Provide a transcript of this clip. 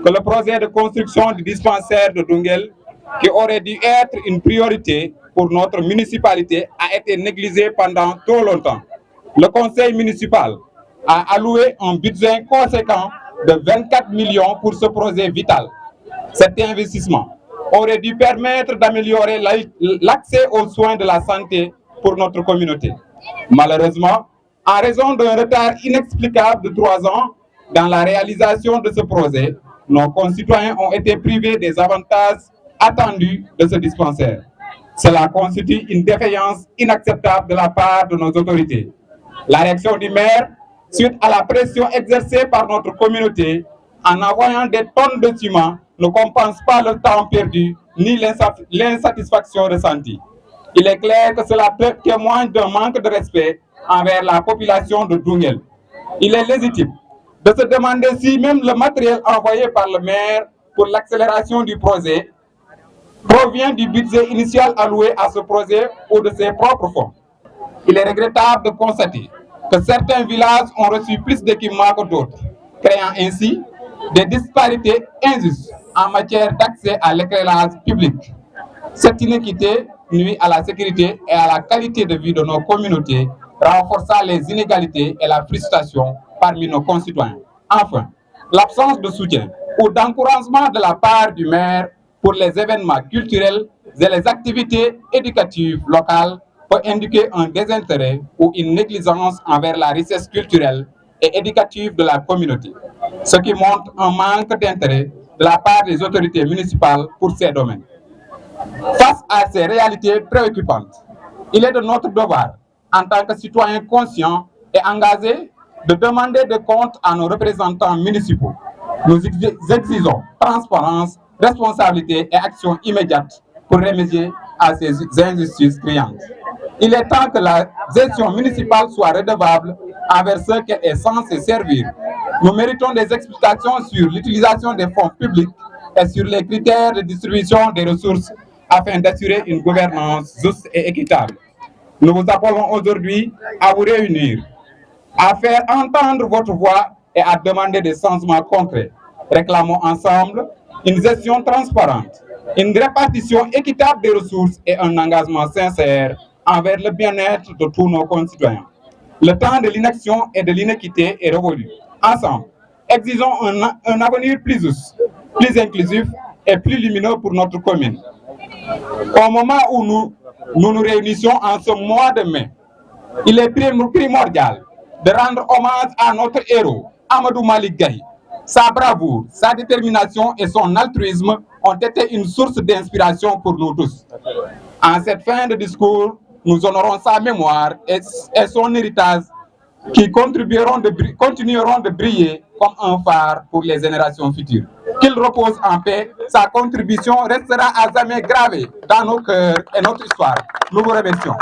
que le projet de construction du dispensaire de Dounguel, qui aurait dû être une priorité pour notre municipalité, a été négligé pendant trop longtemps. Le conseil municipal a alloué un budget conséquent de 24 millions pour ce projet vital. Cet investissement aurait dû permettre d'améliorer l'accès aux soins de la santé pour notre communauté. Malheureusement, en raison d'un retard inexplicable de 3 ans dans la réalisation de ce projet, nos concitoyens ont été privés des avantages attendus de ce dispensaire. Cela constitue une défaillance inacceptable de la part de nos autorités. La réaction du maire, suite à la pression exercée par notre communauté, en envoyant des tonnes de ciment, ne compense pas le temps perdu ni l'insatisfaction ressentie. Il est clair que cela témoigne d'un manque de respect envers la population de Dounguel. Il est légitime de se demander si même le matériel envoyé par le maire pour l'accélération du projet provient du budget initial alloué à ce projet ou de ses propres fonds. Il est regrettable de constater que certains villages ont reçu plus d'équipements que d'autres, créant ainsi des disparités injustes en matière d'accès à l'éclairage public. Cette inéquité nuit à la sécurité et à la qualité de vie de nos communautés, renforçant les inégalités et la frustration parmi nos concitoyens. Enfin, l'absence de soutien ou d'encouragement de la part du maire pour les événements culturels et les activités éducatives locales peut indiquer un désintérêt ou une négligence envers la richesse culturelle et éducative de la communauté, ce qui montre un manque d'intérêt de la part des autorités municipales pour ces domaines. Face à ces réalités préoccupantes, il est de notre devoir, en tant que citoyens conscients et engagés, de demander des comptes à nos représentants municipaux. Nous exigeons transparence, responsabilité et action immédiate pour remédier à ces injustices criantes. Il est temps que la gestion municipale soit redevable envers ceux qu'elle est censée servir. Nous méritons des explications sur l'utilisation des fonds publics et sur les critères de distribution des ressources afin d'assurer une gouvernance juste et équitable. Nous vous appelons aujourd'hui à vous réunir, à faire entendre votre voix et à demander des changements concrets. Réclamons ensemble une gestion transparente, une répartition équitable des ressources et un engagement sincère envers le bien-être de tous nos concitoyens. Le temps de l'inaction et de l'inéquité est révolu. Ensemble, exigeons un avenir plus juste, plus inclusif et plus lumineux pour notre commune. Au moment où nous réunissons en ce mois de mai, il est primordial de rendre hommage à notre héros, Amadou Malick Gaye. Sa bravoure, sa détermination et son altruisme ont été une source d'inspiration pour nous tous. En cette fin de discours, nous honorons sa mémoire et son héritage qui continueront de briller comme un phare pour les générations futures. Qu'il repose en paix, sa contribution restera à jamais gravée dans nos cœurs et notre histoire. Nous vous remercions.